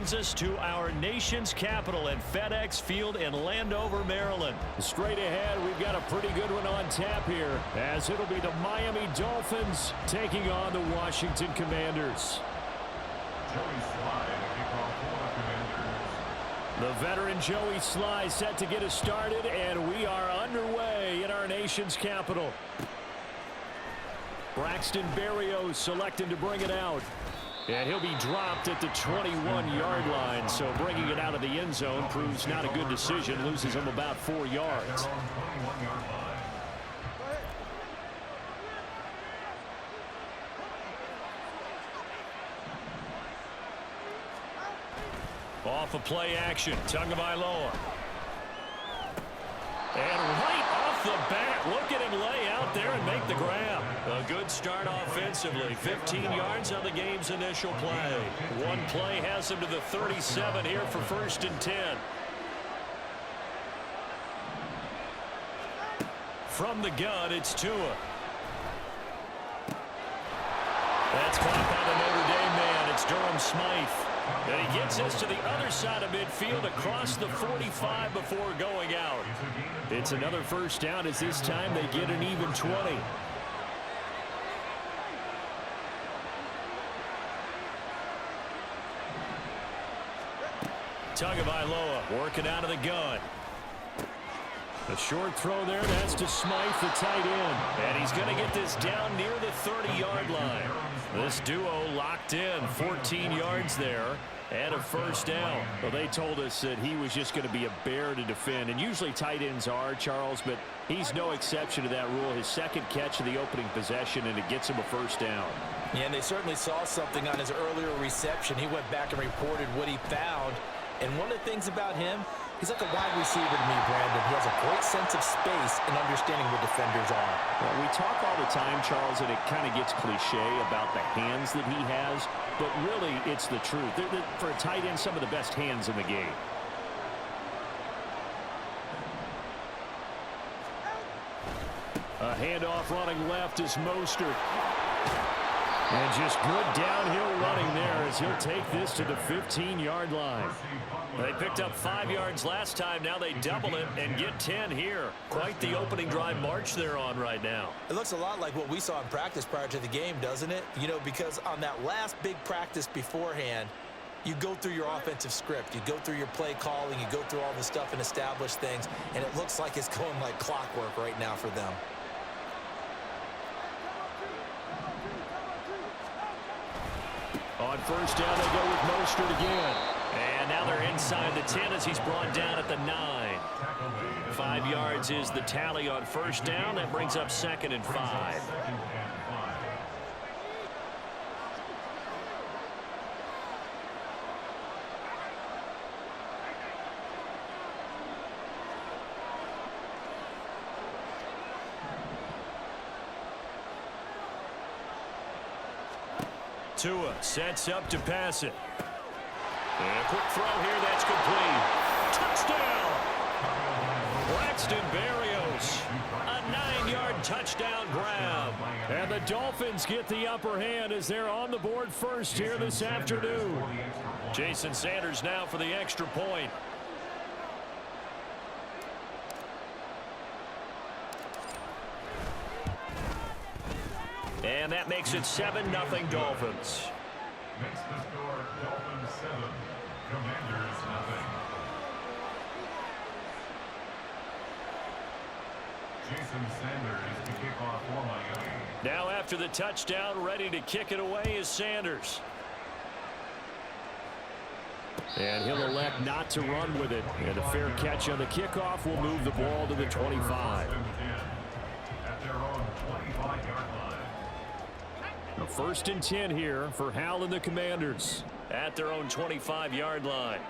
brings us to our nation's capital at FedEx Field in Landover, Maryland. Straight ahead, we've got a pretty good one on tap here, as it'll be the Miami Dolphins taking on the Washington Commanders. The veteran Joey Sly set to get us started, and we are underway in our nation's capital. Braxton Berrios selecting to bring it out. And he'll be dropped at the 21-yard line, so bringing it out of the end zone proves not a good decision, loses him about 4 yards. Off of play action, Tagovailoa. And right off the bat, look at him lay out there and make the grab. A good start offensively. 15 yards on the game's initial play. One play has him to the 37 here for 1st and 10. From the gun, it's Tua. That's caught by the Notre Dame man. It's Durham Smythe. And he gets us to the other side of midfield across the 45 before going out. It's another first down as this time they get an even 20. Tagovailoa working out of the gun. A short throw there, that's to Smythe, the tight end. And he's going to get this down near the 30-yard line. This duo locked in, 14 yards there, and a first down. Well, they told us that he was just going to be a bear to defend, and usually tight ends are, Charles, but he's no exception to that rule. His second catch of the opening possession, and it gets him a first down. Yeah, and they certainly saw something on his earlier reception. He went back and reported what he found, and one of the things about him, he's like a wide receiver to me, Brandon. He has a great sense of space and understanding what defenders are. Well, we talk all the time, Charles, and it kind of gets cliche about the hands that he has, but really it's the truth. For a tight end, some of the best hands in the game. A handoff running left is Mostert. And just good downhill running there as he'll take this to the 15-yard line. They picked up 5 yards last time. Now they double it and get 10 here. Quite the opening drive march they're on right now. It looks a lot like what we saw in practice prior to the game, doesn't it? You know, because on that last big practice beforehand, you go through your offensive script. You go through your play calling. You go through all the stuff and establish things. And it looks like it's going like clockwork right now for them. On first down, they go with Mostert again. And now they're inside the 10 as he's brought down at the 9. 5 yards is the tally on first down. That brings up 2nd and 5. Tua sets up to pass it. And a quick throw here, that's complete. Touchdown! Braxton Berrios. A 9-yard touchdown grab. And the Dolphins get the upper hand as they're on the board first here this afternoon. Jason Sanders now for the extra point. And that makes it 7-0 Dolphins. Makes the score Dolphins 7, Commanders 0. Jason Sanders to kick off for Miami. Now after the touchdown, ready to kick it away is Sanders. And he'll elect not to run with it. And a fair catch on the kickoff will move the ball to the 25. At their own 25-yard line. A 1st and 10 here for Hal and the Commanders. At their own 25-yard line.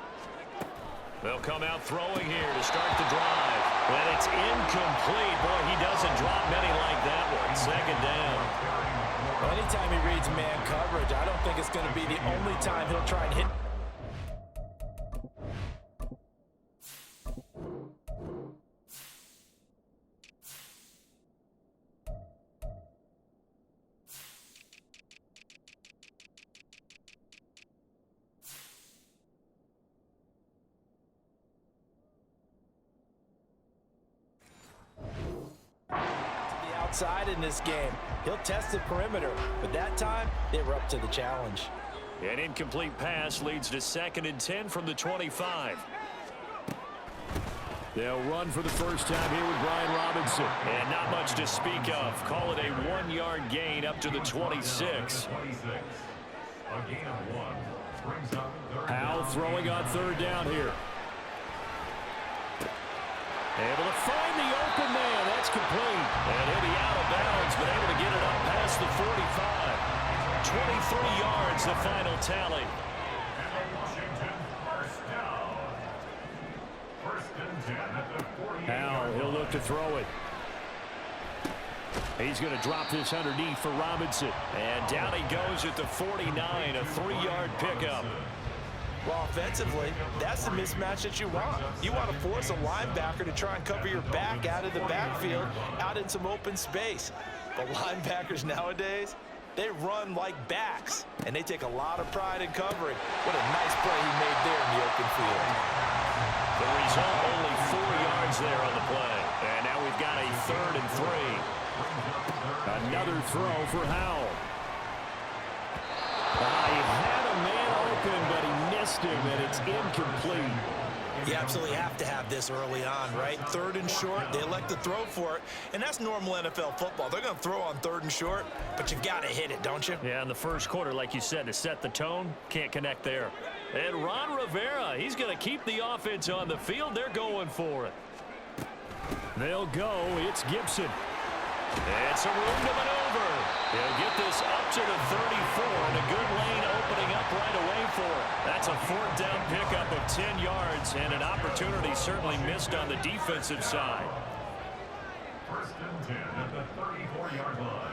They'll come out throwing here to start the drive. And it's incomplete. Boy, he doesn't drop many like that one. 2nd down. Well, anytime he reads man coverage, I don't think it's going to be the only time he'll try and hit. outside in this game. He'll test the perimeter, but that time they were up to the challenge. An incomplete pass leads to 2nd and 10 from the 25. They'll run for the first time here with Brian Robinson. And not much to speak of. Call it a 1-yard gain up to the 26. A gain of 1 brings up third Howell down. throwing on 3rd down here. Able to find the open man. That's complete. And he'll be out of bounds, but able to get it up past the 45. 23 yards, the final tally. And Washington first down. First and 10 at the 48. Howell, he'll look to throw it. He's going to drop this underneath for Robinson. And down he goes at the 49, a 3-yard pickup. Well, offensively, that's the mismatch that you want. You want to force a linebacker to try and cover your back out of the backfield, out in some open space. But linebackers nowadays, they run like backs, and they take a lot of pride in covering. What a nice play he made there in the open field. The result, only 4 yards there on the play. And now we've got a 3rd and 3. Another throw for Howell. He had a man open, but he missed him, and it's incomplete. You absolutely have to have this early on, right? 3rd and short, they elect to throw for it, and that's normal NFL football. They're going to throw on 3rd and short, but you've got to hit it, don't you? Yeah, in the first quarter, like you said, to set the tone, can't connect there. And Ron Rivera, he's going to keep the offense on the field. They're going for it. They'll go. It's Gibson. It's a room to maneuver. He'll get this up to the 34, and a good lane opening up right away for it. That's a 4th down pickup of 10 yards, and an opportunity certainly missed on the defensive side. First and 10 at the 34-yard line.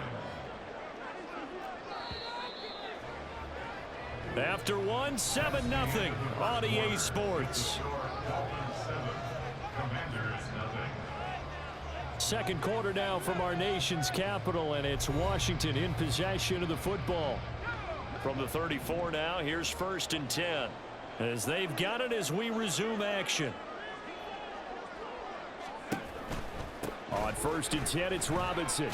After one, 7-0 on EA Sports. Dolphins 7, Commanders nothing. Second quarter now from our nation's capital, and it's Washington in possession of the football. From the 34 now, here's 1st and 10. As they've got it as we resume action. On 1st and 10, it's Robinson.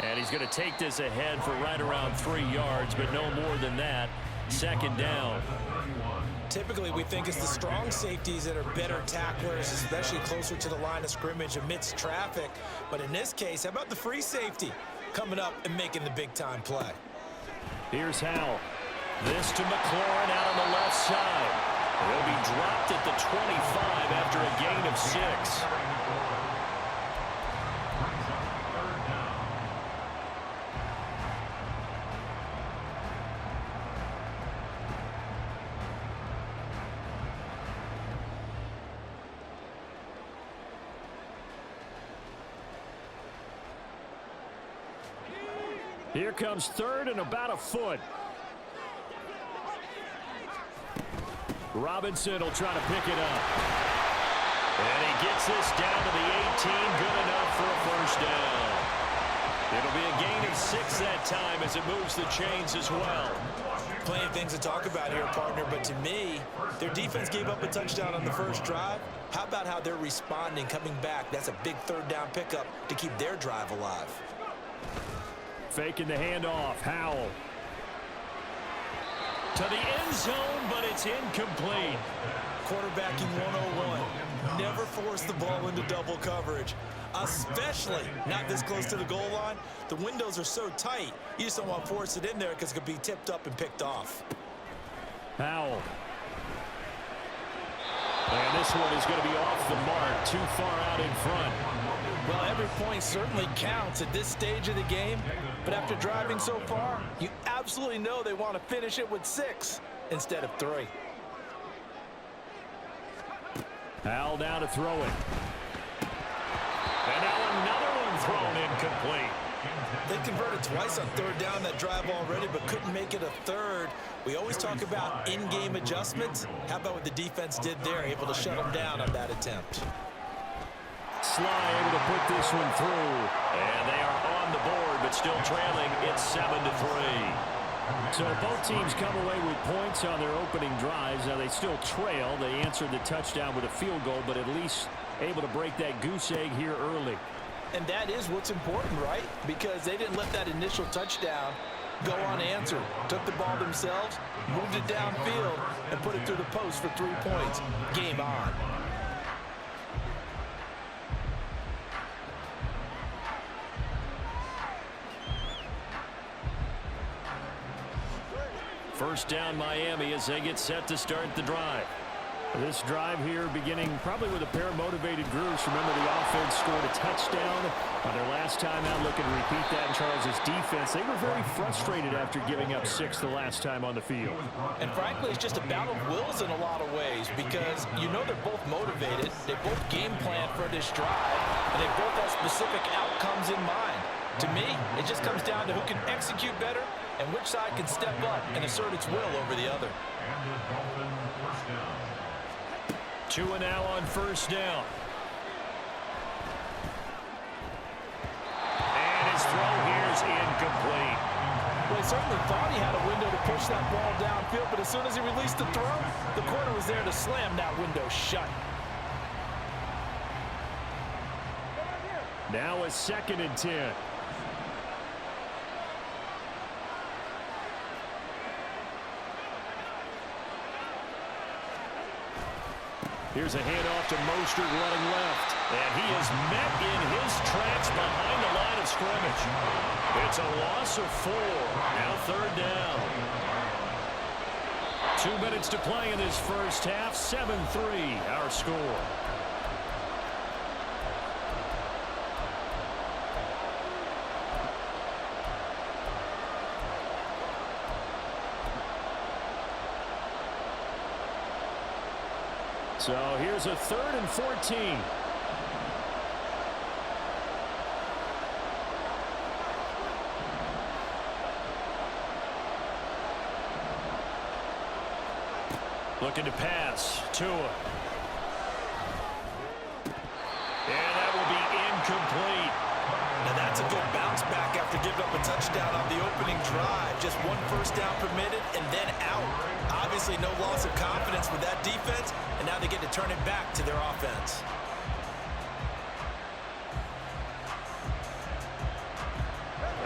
And he's going to take this ahead for right around 3 yards, but no more than that. 2nd down. Typically, we think it's the strong safeties that are better tacklers, especially closer to the line of scrimmage amidst traffic. But in this case, how about the free safety coming up and making the big-time play? Here's Howell. This to McLaurin out on the left side. He'll be dropped at the 25 after a gain of 6. Here comes 3rd and about a foot. Robinson will try to pick it up. And he gets this down to the 18, good enough for a 1st down. It'll be a gain of 6 that time as it moves the chains as well. Plenty of things to talk about here, partner, but to me, their defense gave up a touchdown on the first drive. How about how they're responding, coming back? That's a big 3rd down pickup to keep their drive alive. Faking the handoff, Howell. To the end zone, but it's incomplete. Quarterbacking 101. Never force the ball into double coverage, especially not this close to the goal line. The windows are so tight, you just don't want to force it in there because it could be tipped up and picked off. Howell. And this one is going to be off the mark, too far out in front. Well, every point certainly counts at this stage of the game, but after driving so far, you absolutely know they want to finish it with 6 instead of 3. Howell down to throw it. And now another one thrown incomplete. They converted twice on 3rd down that drive already, but couldn't make it a 3rd. We always talk about in-game adjustments. How about what the defense did there, able to shut them down on that attempt? Sly able to put this one through. And they are on the board, but still trailing. It's 7-3. So both teams come away with points on their opening drives. Now they still trail. They answered the touchdown with a field goal, but at least able to break that goose egg here early. And that is what's important, right? Because they didn't let that initial touchdown go unanswered. Took the ball themselves, moved it downfield, and put it through the post for 3 points. Game on. First down Miami as they get set to start the drive. This drive here beginning probably with a pair of motivated groups. Remember, the offense scored a touchdown on their last time out. Looking to repeat that in Charles' defense. They were very frustrated after giving up 6 the last time on the field. And frankly, it's just a battle of wills in a lot of ways because you know they're both motivated. They both game plan for this drive, and they both have specific outcomes in mind. To me, it just comes down to who can execute better and which side can step up and assert its will over the other. And the Dolphins first down. 2 now on first down. And his throw here is incomplete. Well, he certainly thought he had a window to push that ball downfield, but as soon as he released the throw, the corner was there to slam that window shut. Now a 2nd and 10. Here's a handoff to Mostert running left. And he is met in his tracks behind the line of scrimmage. It's a loss of 4. Now 3rd down. 2 minutes to play in this first half. 7-3 our score. So here's a 3rd and 14. Looking to pass. Tua. And that will be incomplete. Now that's a good bounce back after giving up a touchdown on the opening drive. Just 1 first down permitted and then out. Obviously no loss of confidence with that defense, and now they get to turn it back to their offense.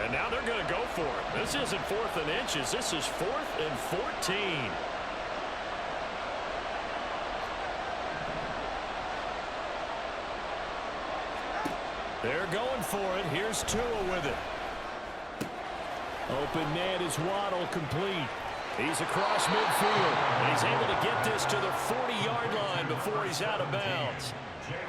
And now they're going to go for it. This isn't 4th and inches. This is 4th and 14. They're going for it. Here's Tua with it. Open man is Waddle, complete. He's across midfield, and he's able to get this to the 40-yard line before he's out of bounds.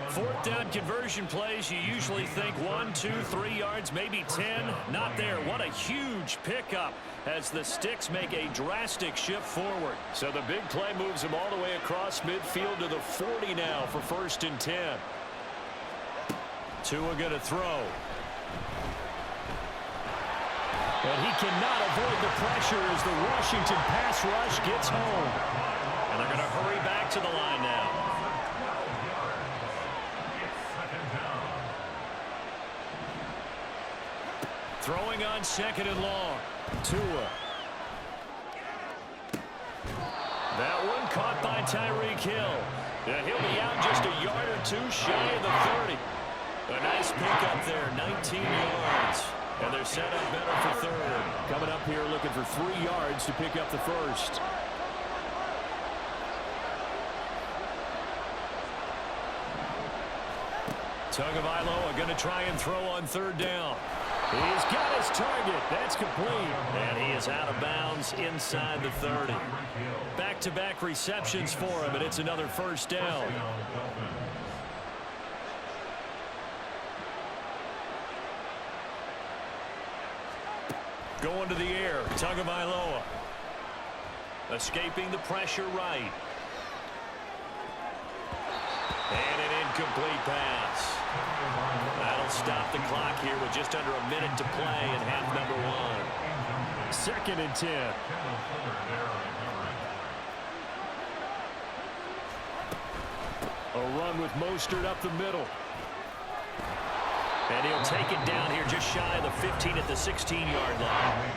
4th down conversion plays, you usually think 1, 2, 3 yards, maybe 10. Not there. What a huge pickup as the Sticks make a drastic shift forward. So the big play moves them all the way across midfield to the 40 now for 1st and 10. Tua going to throw. And he cannot avoid the pressure as the Washington pass rush gets home. And they're going to hurry back to the line now. Throwing on 2nd and long. Tua. That one caught by Tyreek Hill. And he'll be out just a yard or 2 shy of the 30. A nice pickup there, 19 yards. And they're set up better for 3rd. Coming up here looking for 3 yards to pick up the 1st. Tagovailoa going to try and throw on 3rd down. He's got his target. That's complete. And he is out of bounds inside the 30. Back-to-back receptions for him, and it's another 1st down. Going to the air, Tagovailoa. Escaping the pressure right. And an incomplete pass. That'll stop the clock here with just under a minute to play in half number 1. 2nd and 10. A run with Mostert up the middle. And he'll take it down here just shy of the 15 at the 16-yard line.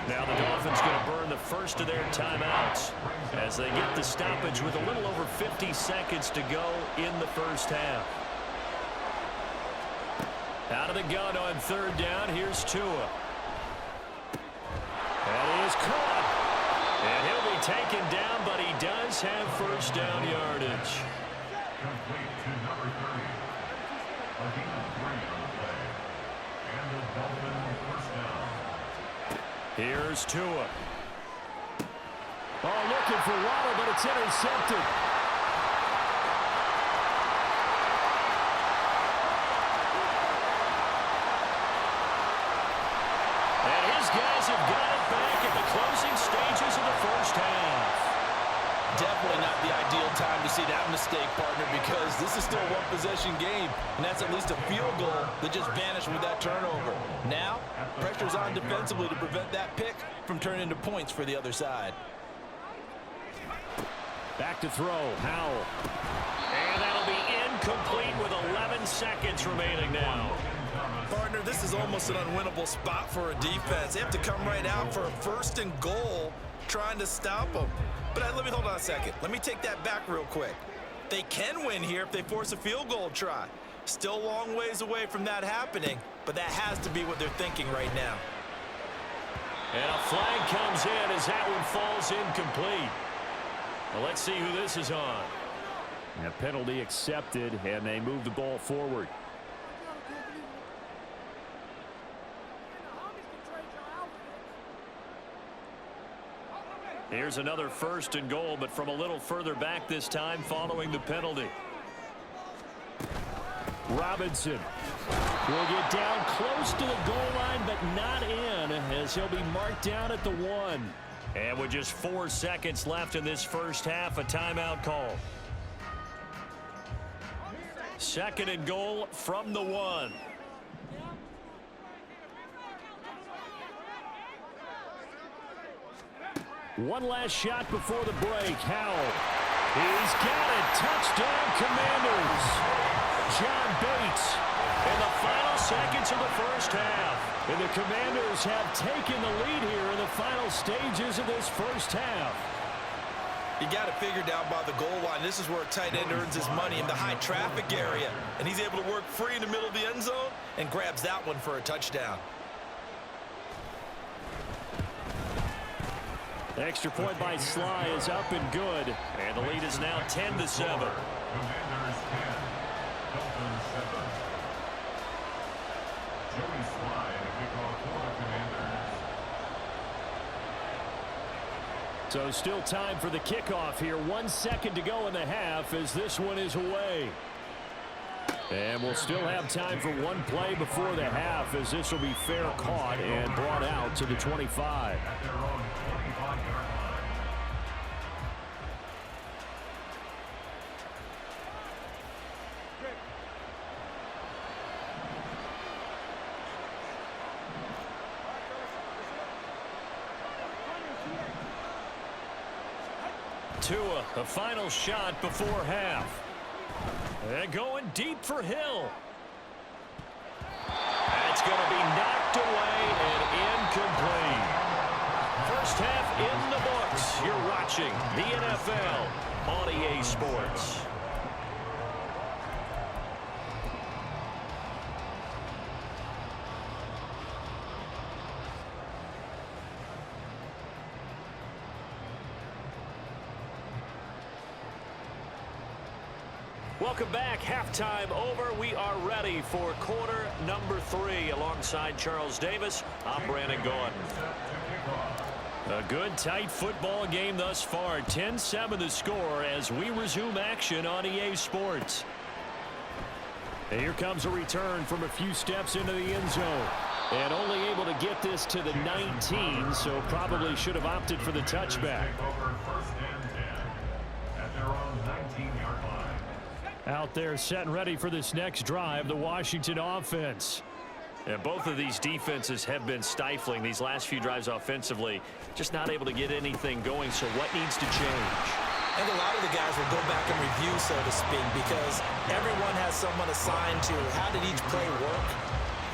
Now the Dolphins going to burn the first of their timeouts as they get the stoppage with a little over 50 seconds to go in the first half. Out of the gun on third down. Here's Tua. And he is caught. And he'll be taken down, but he does have first down yardage. Complete to number 30. A gain of 3 on the play. And the Dolphins first down. Here's Tua. Oh, looking for Waddle, but it's intercepted. And his guys have got it back at the closing stages of the first half. Definitely not the ideal time to see that mistake, partner, because this is still a one-possession game, and that's at least a field goal that just vanished with that turnover. Now, pressure's on defensively to prevent that pick from turning into points for the other side. Back to throw, Howell. And that'll be incomplete with 11 seconds remaining now. Partner, this is almost an unwinnable spot for a defense. They have to come right out for a first and goal trying to stop them. But let me hold on a second. Let me take that back real quick. They can win here if they force a field goal try. Still a long ways away from that happening, but that has to be what they're thinking right now. And a flag comes in as that one falls incomplete. Well, let's see who this is on. And a penalty accepted, and they move the ball forward. Here's another first and goal, but from a little further back this time following the penalty. Robinson will get down close to the goal line, but not in, as he'll be marked down at the 1. And with just 4 seconds left in this first half, a timeout call. Second and goal from the 1. One last shot before the break. Howell. He's got it. Touchdown, Commanders. John Bates in the final seconds of the first half. And the Commanders have taken the lead here in the final stages of this first half. You got it figured out by the goal line. This is where a tight end earns his money, in the high traffic area. And he's able to work free in the middle of the end zone and grabs that one for a touchdown. Extra point by Sly is up and good. And the lead is now 10-7. Commanders 10, Dolphins 7. Joey Sly to kick off for the Commanders. So still time for the kickoff here. 1 second to go in the half as this one is away. And we'll still have time for one play before the half, as this will be fair caught and brought out to the 25. At their own 25-yard line. Tua, the final shot before half. And going deep for Hill. That's going to be knocked away and incomplete. First half in the books. You're watching the NFL on EA Sports. Welcome back. Halftime over. We are ready for quarter number 3. Alongside Charles Davis, I'm Brandon Gordon. A good, tight football game thus far. 10-7 the score as we resume action on EA Sports. And here comes a return from a few steps into the end zone. And only able to get this to the 19, so probably should have opted for the touchback. Over first and 10 at their own 19-yard line. Out there set and ready for this next drive, the Washington offense. And both of these defenses have been stifling these last few drives offensively. Just not able to get anything going, so what needs to change? And a lot of the guys will go back and review, so to speak, because everyone has someone assigned to how did each play work.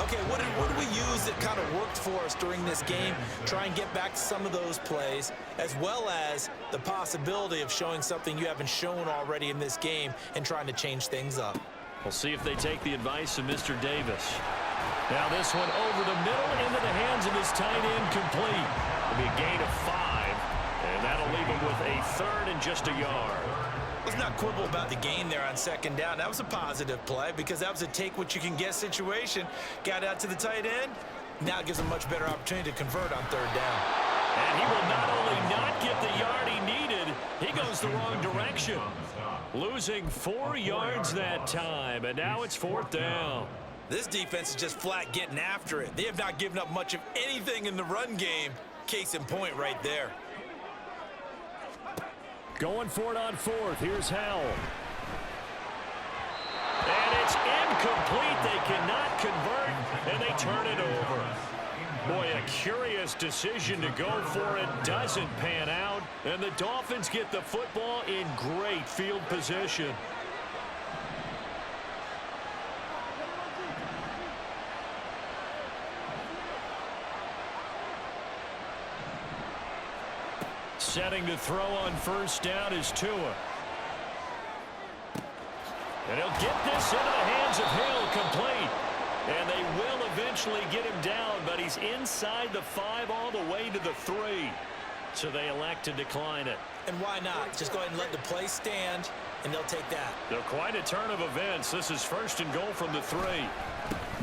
Okay, what did we use that kind of worked for us during this game? Try and get back to some of those plays, as well as the possibility of showing something you haven't shown already in this game and trying to change things up. We'll see if they take the advice of Mr. Davis. Now this one over the middle into the hands of his tight end, complete. It'll be a gain of 5, and that'll leave him with a 3rd and just a yard. Let's not quibble about the gain there on 2nd down. That was a positive play because that was a take-what-you-can-get situation. Got out to the tight end. Now it gives him a much better opportunity to convert on 3rd down. And he will not only not get the yard he needed, he goes the wrong direction. Losing 4 yards that time, and now it's 4th down. This defense is just flat getting after it. They have not given up much of anything in the run game. Case in point right there. Going for it on 4th. Here's Howell. And it's incomplete. They cannot convert, and they turn it over. Boy, a curious decision to go for it. Doesn't pan out, and the Dolphins get the football in great field position. Setting to throw on 1st down is Tua. And he'll get this into the hands of Hill, complete. And they will eventually get him down, but he's inside the 5 all the way to the 3. So they elect to decline it. And why not? Just go ahead and let the play stand, and they'll take that. They're quite a turn of events. This is 1st and goal from the 3.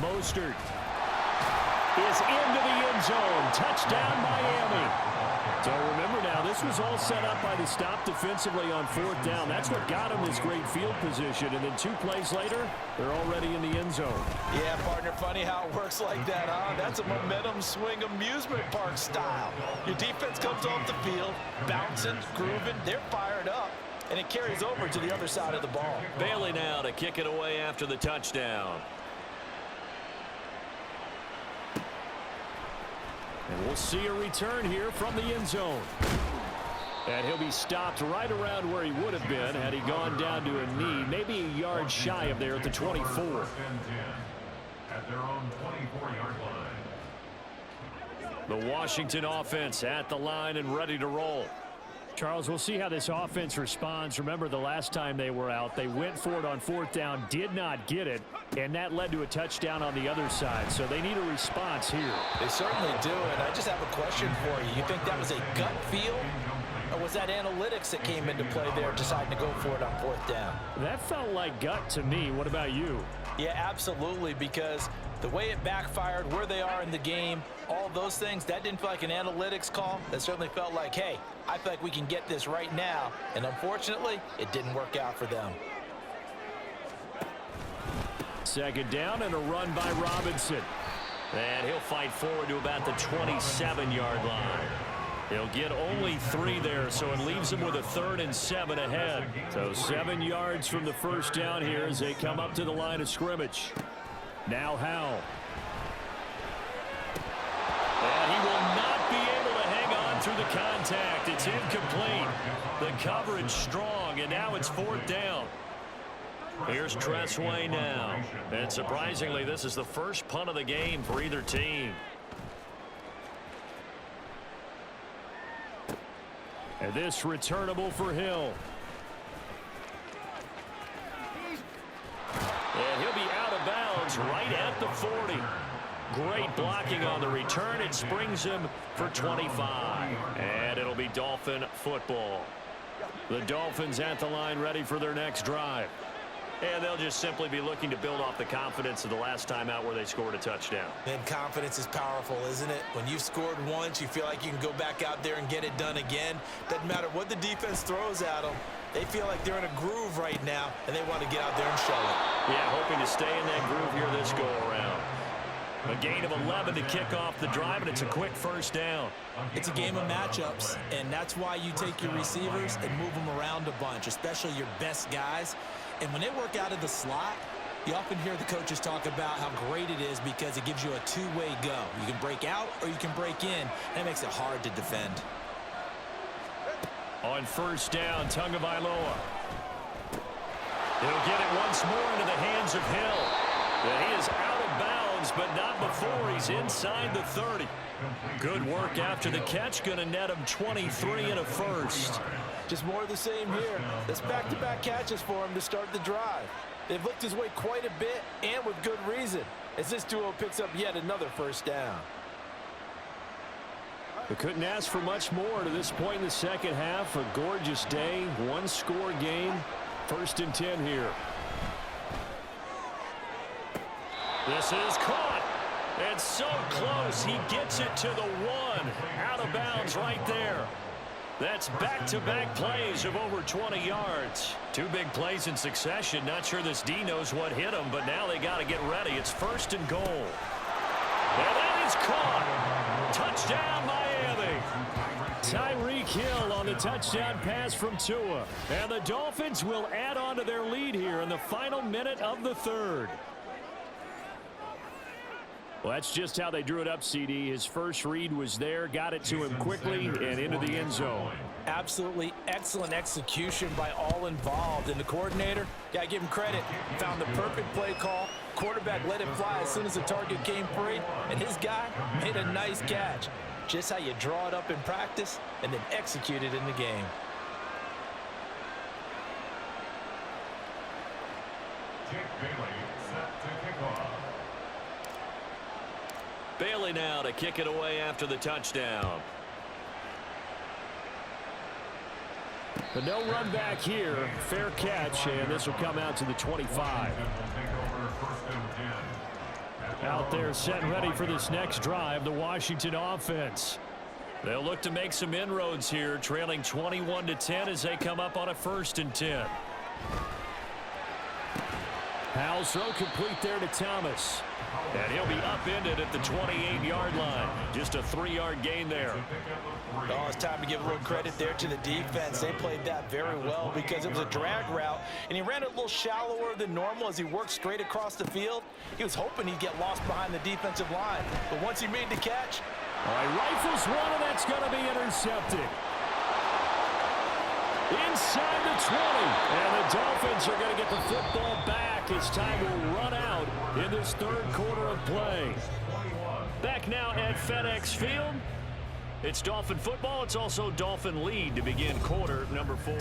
Mostert is into the end zone. Touchdown, Miami. So remember now, this was all set up by the stop defensively on 4th down. That's what got him this great field position. And then 2 plays later, they're already in the end zone. Yeah, partner, funny how it works like that, huh? That's a momentum swing amusement park style. Your defense comes off the field, bouncing, grooving, they're fired up, and it carries over to the other side of the ball. Bailey now to kick it away after the touchdown. And we'll see a return here from the end zone. And he'll be stopped right around where he would have been had he gone down to a knee, maybe a yard shy of there at the 24. At their own 24-yard line. The Washington offense at the line and ready to roll. Charles, we'll see how this offense responds. Remember, the last time they were out, they went for it on 4th down, did not get it, and that led to a touchdown on the other side. So they need a response here. They certainly do, and I just have a question for you. You think that was a gut feel, or was that analytics that came into play there deciding to go for it on 4th down? That felt like gut to me. What about you? Yeah, absolutely, because the way it backfired, where they are in the game, all those things, that didn't feel like an analytics call. That certainly felt like, hey, I feel like we can get this right now. And unfortunately, it didn't work out for them. 2nd down and a run by Robinson. And he'll fight forward to about the 27-yard line. He'll get only 3 there, so it leaves him with a 3rd and 7 ahead. So 7 yards from the 1st down here as they come up to the line of scrimmage. Now Howell. And he will not be able to hang on through the contact. It's incomplete. The coverage strong, and now it's 4th down. Here's Tressway now. And surprisingly, this is the first punt of the game for either team. And this returnable for Hill. And he'll be out of bounds right at the 40. Great blocking on the return. It springs him for 25. And it'll be Dolphin football. The Dolphins at the line ready for their next drive. And they'll just simply be looking to build off the confidence of the last time out where they scored a touchdown. And confidence is powerful, isn't it? When you've scored once, you feel like you can go back out there and get it done again. Doesn't matter what the defense throws at them. They feel like they're in a groove right now, and they want to get out there and show it. Yeah, hoping to stay in that groove here this go-around. A gain of 11 to kick off the drive, and it's a quick 1st down. It's a game of matchups, and that's why you take your receivers and move them around a bunch, especially your best guys. And when they work out of the slot, you often hear the coaches talk about how great it is because it gives you a two-way go. You can break out or you can break in, and it makes it hard to defend. On 1st down, Tagovailoa. He'll get it once more into the hands of Hill. And he is out of bounds, but not before he's inside the 30. Good work after the catch. Going to net him 23 and a 1st. Just more of the same here. That's back-to-back catches for him to start the drive. They've looked his way quite a bit, and with good reason. as this duo picks up yet another first down. They couldn't ask for much more to this point in the second half. A gorgeous day, one-score game. 1st and 10 here. This is caught. It's so close. He gets it to the 1. Out of bounds right there. That's back-to-back plays of over 20 yards. 2 big plays in succession. Not sure this D knows what hit him, but now they got to get ready. It's 1st and goal. And that is caught. Touchdown, Miami. Tyreek Hill on the touchdown pass from Tua. And the Dolphins will add on to their lead here in the final minute of the 3rd. Well, that's just how they drew it up, CD. His first read was there, got it to him quickly, and into the end zone. Absolutely excellent execution by all involved. And the coordinator, got to give him credit, found the perfect play call. Quarterback let it fly as soon as the target came free, and his guy made a nice catch. Just how you draw it up in practice and then execute it in the game. Jake Bailey set to kick off. Bailey now to kick it away after the touchdown. But no run back here. Fair catch, and this will come out to the 25. Out there set and ready for this next drive, the Washington offense. They'll look to make some inroads here, trailing 21-10 as they come up on a 1st and 10. Powell's throw complete there to Thomas. And he'll be upended at the 28-yard line. Just a 3-yard gain there. Oh, it's time to give a little credit there to the defense. They played that very well because it was a drag route, and he ran it a little shallower than normal as he worked straight across the field. He was hoping he'd get lost behind the defensive line, but once he made the catch. All right, rifles one, and that's going to be intercepted. Inside the 20, and the Dolphins are going to get the football back as time will run out in this 3rd quarter of play. Back now at FedEx Field. It's Dolphin football. It's also Dolphin lead to begin quarter number 4.